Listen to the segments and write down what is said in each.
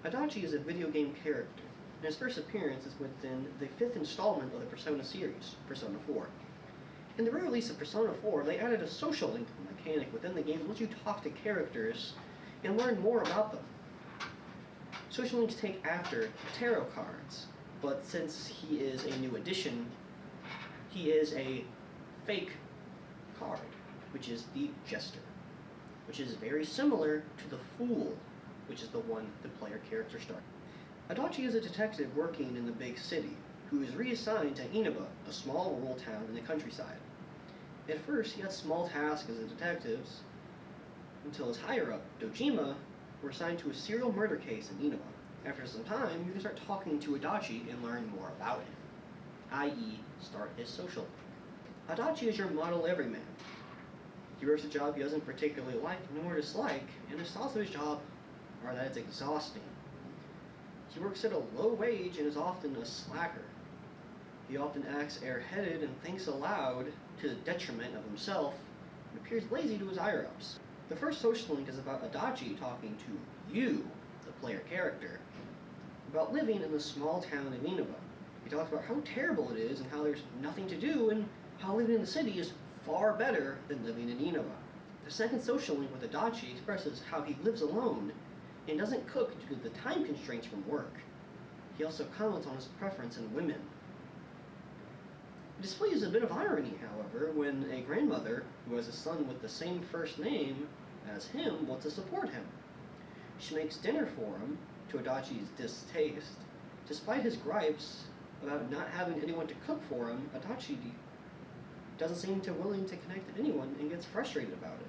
Adachi is a video game character, and his first appearance is within the 5th installment of the Persona series, Persona 4. In the re-release of Persona 4, they added a social link mechanic within the game that lets you talk to characters and learn more about them. Social links take after tarot cards, but since he is a new addition, he is a fake card, which is the Jester, which is very similar to the Fool, which is the one the player character starts. Adachi is a detective working in the big city, who is reassigned to Inaba, a small rural town in the countryside. At first, he had small tasks as a detective, until his higher-up, Dojima, were assigned to a serial murder case in Inaba. After some time, you can start talking to Adachi and learn more about it, i.e. start his social. Adachi is your model everyman. He works a job he doesn't particularly like nor dislike, and his thoughts of his job are that it's exhausting. He works at a low wage and is often a slacker. He often acts airheaded and thinks aloud to the detriment of himself, and appears lazy to his higher-ups. The first social link is about Adachi talking to you, the player character, about living in the small town of Inaba. He talks about how terrible it is and how there's nothing to do, and how living in the city is far better than living in Inaba. The second social link with Adachi expresses how he lives alone and doesn't cook due to the time constraints from work. He also comments on his preference in women. It displays a bit of irony, however, when a grandmother who has a son with the same first name as him wants to support him. She makes dinner for him, to Adachi's distaste. Despite his gripes about not having anyone to cook for him, Adachi doesn't seem willing to connect with anyone and gets frustrated about it.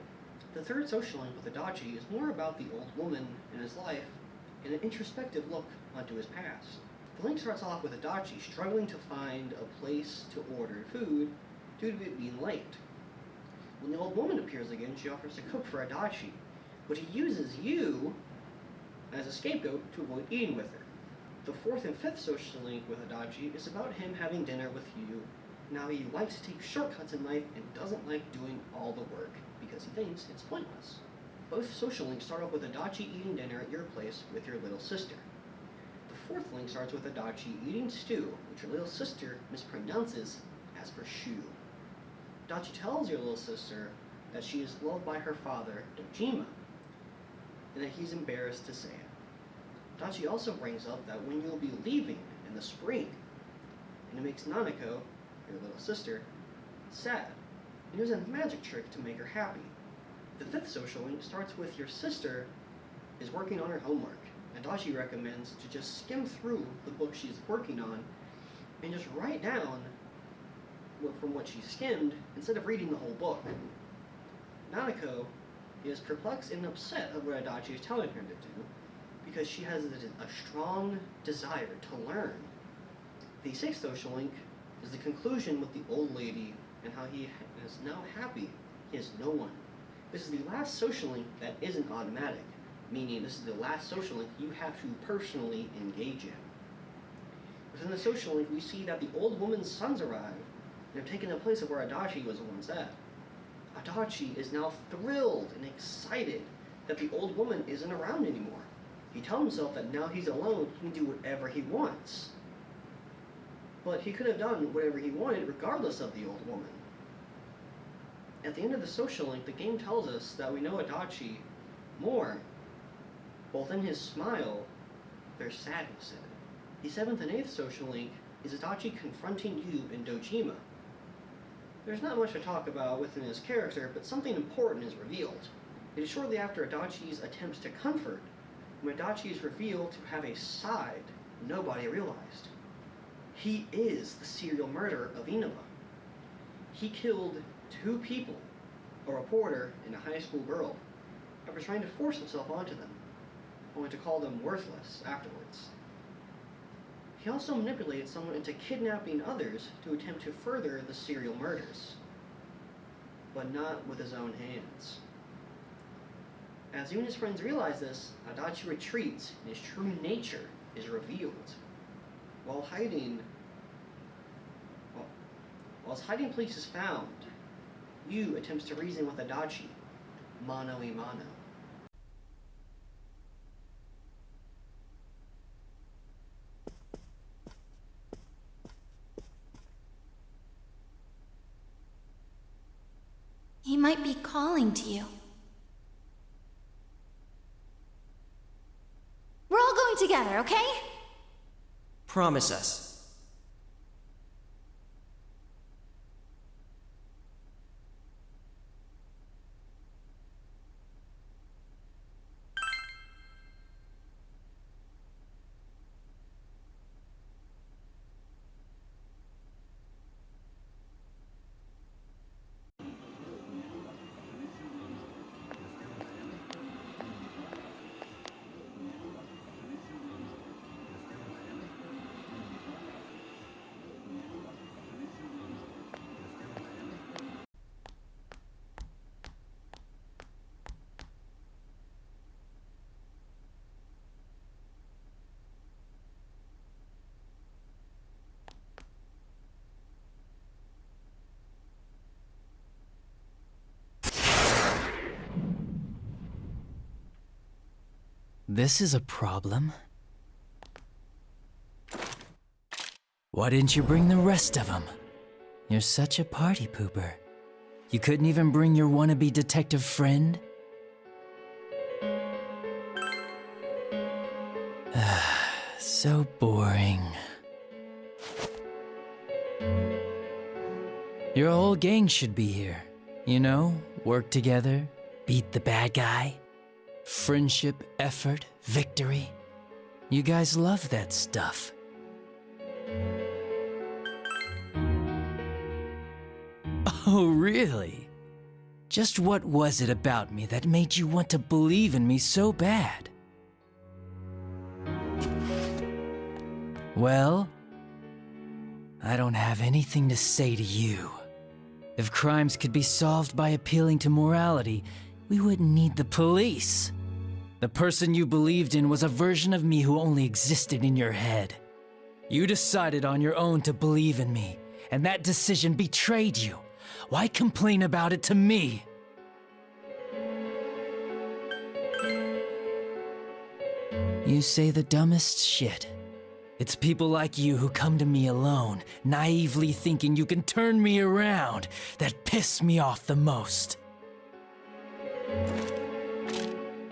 The third social link with Adachi is more about the old woman in his life and an introspective look onto his past. The link starts off with Adachi struggling to find a place to order food due to it being late. When the old woman appears again, she offers to cook for Adachi, but he uses you as a scapegoat to avoid eating with her. The fourth and fifth social link with Adachi is about him having dinner with you. Now he likes to take shortcuts in life and doesn't like doing all the work because he thinks it's pointless. Both social links start off with Adachi eating dinner at your place with your little sister. The fourth link starts with Adachi eating stew, which your little sister mispronounces as for shoe. Adachi tells your little sister that she is loved by her father, Dojima, and that he's embarrassed to say it. Adachi also brings up that when you'll be leaving in the spring, and it makes Nanako, your little sister, sad, and uses a magic trick to make her happy. The fifth social link starts with your sister is working on her homework. Adachi recommends to just skim through the book she's working on and just write down from what she skimmed instead of reading the whole book. Nanako is perplexed and upset at what Adachi is telling her to do because she has a strong desire to learn. The sixth social link is the conclusion with the old lady and how he is now happy he has no one. This is the last social link that isn't automatic, meaning this is the last social link you have to personally engage in. Within the social link, we see that the old woman's sons arrive and have taken the place of where Adachi was once at. Adachi is now thrilled and excited that the old woman isn't around anymore. He tells himself that now he's alone, he can do whatever he wants. But he could have done whatever he wanted regardless of the old woman. At the end of the social link, the game tells us that we know Adachi more. Both in his smile, there's sadness in it. The seventh and eighth social link is Adachi confronting you and Dojima. There's not much to talk about within his character, but something important is revealed. It is shortly after Adachi's attempts to comfort, when Adachi is revealed to have a side nobody realized. He is the serial murderer of Inaba. He killed 2 people, a reporter and a high school girl, after trying to force himself onto them, only to call them worthless afterwards. He also manipulated someone into kidnapping others to attempt to further the serial murders, but not with his own hands. As you and his friends realize this, Adachi retreats and his true nature is revealed. While his hiding place is found, Yu attempts to reason with Adachi, mano a mano. might be calling to you. We're all going together, okay? Promise us. This is a problem. Why didn't you bring the rest of them? You're such a party pooper. You couldn't even bring your wannabe detective friend? So boring. Your whole gang should be here. You know, work together, beat the bad guy. Friendship, effort, victory. You guys love that stuff. Oh, really? Just what was it about me that made you want to believe in me so bad? Well, I don't have anything to say to you. If crimes could be solved by appealing to morality, we wouldn't need the police. The person you believed in was a version of me who only existed in your head. You decided on your own to believe in me, and that decision betrayed you. Why complain about it to me? You say the dumbest shit. It's people like you who come to me alone, naively thinking you can turn me around, that piss me off the most.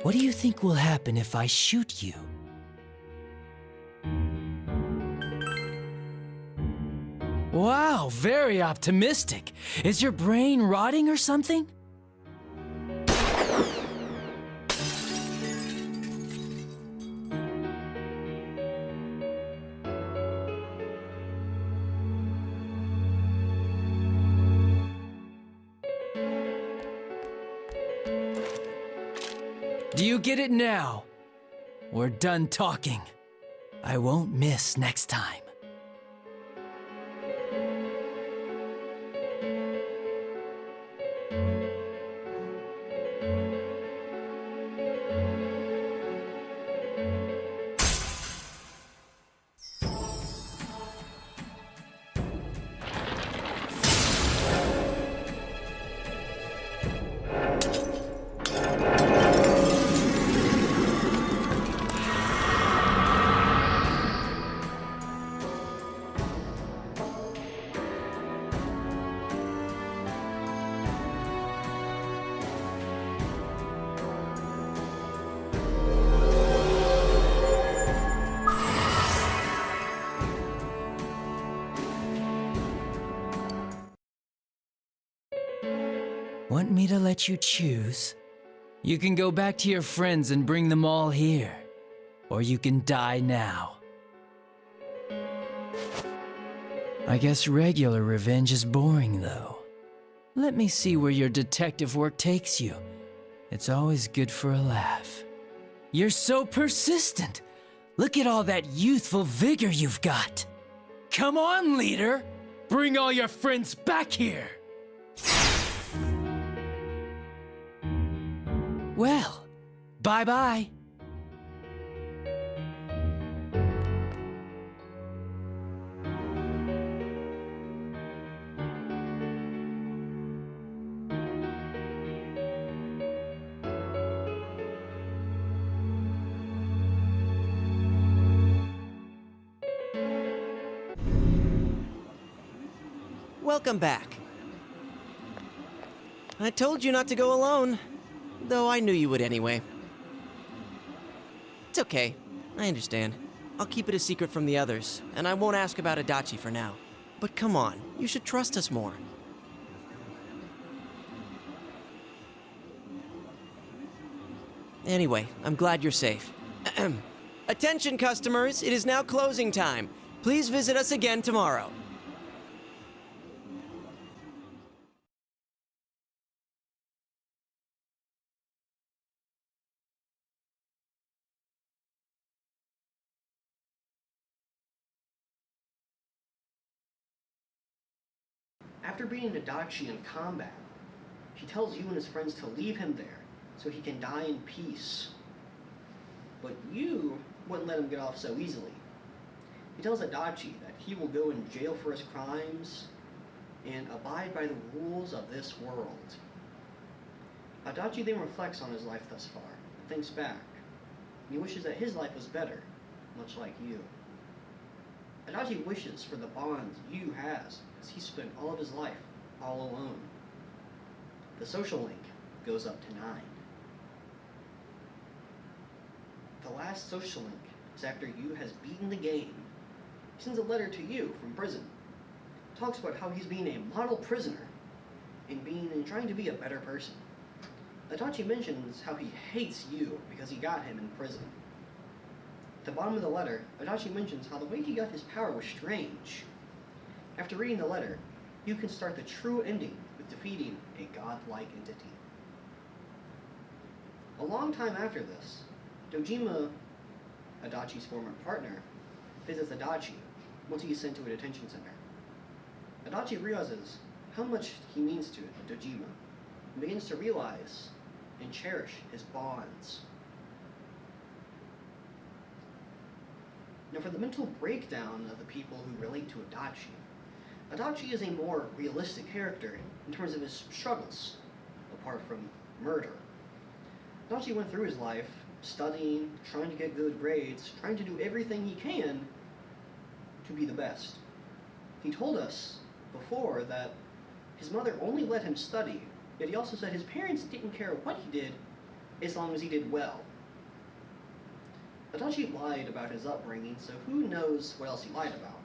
What do you think will happen if I shoot you? Wow, very optimistic. Is your brain rotting or something? Do you get it now? We're done talking. I won't miss next time. Want me to let you choose? You can go back to your friends and bring them all here. Or you can die now. I guess regular revenge is boring, though. Let me see where your detective work takes you. It's always good for a laugh. You're so persistent. Look at all that youthful vigor you've got. Come on, leader. Bring all your friends back here. Well, bye-bye. Welcome back. I told you not to go alone. Though I knew you would anyway. It's okay. I understand. I'll keep it a secret from the others, and I won't ask about Adachi for now. But come on, you should trust us more. Anyway, I'm glad you're safe. Attention, customers, it is now closing time. Please visit us again tomorrow. After beating Adachi in combat, he tells you and his friends to leave him there so he can die in peace. But you wouldn't let him get off so easily. He tells Adachi that he will go in jail for his crimes and abide by the rules of this world. Adachi then reflects on his life thus far and thinks back. He wishes that his life was better, much like you. Adachi wishes for the bonds you has, as he spent all of his life all alone. The social link goes up to 9. The last social link is after you has beaten the game. He sends a letter to you from prison. Talks about how he's being a model prisoner and trying to be a better person. Adachi mentions how he hates you because he got him in prison. At the bottom of the letter, Adachi mentions how the way he got his power was strange. After reading the letter, you can start the true ending with defeating a godlike entity. A long time after this, Dojima, Adachi's former partner, visits Adachi once he is sent to a detention center. Adachi realizes how much he means to Dojima and begins to realize and cherish his bonds. Now, for the mental breakdown of the people who relate to Adachi, Adachi is a more realistic character in terms of his struggles, apart from murder. Adachi went through his life studying, trying to get good grades, trying to do everything he can to be the best. He told us before that his mother only let him study, yet he also said his parents didn't care what he did as long as he did well. Adachi lied about his upbringing, so who knows what else he lied about.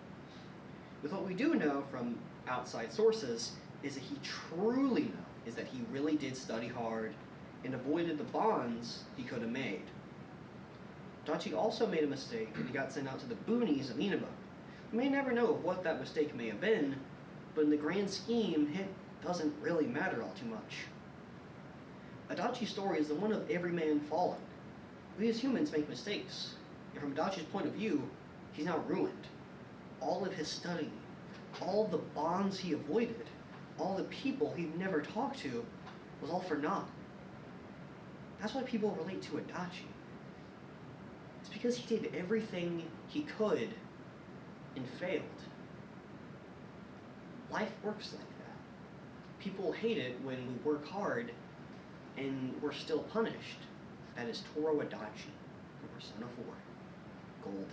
With what we do know from outside sources is that he really did study hard and avoided the bonds he could have made. Adachi also made a mistake when he got sent out to the boonies of Inaba. We may never know what that mistake may have been, but in the grand scheme, it doesn't really matter all too much. Adachi's story is the one of every man fallen. We as humans make mistakes, and from Adachi's point of view, he's now ruined. All of his studying, all the bonds he avoided, all the people he never talked to, was all for naught. That's why people relate to Adachi. It's because he did everything he could and failed. Life works like that. People hate it when we work hard and we're still punished. That is Toro Adachi from Persona 4 Golden.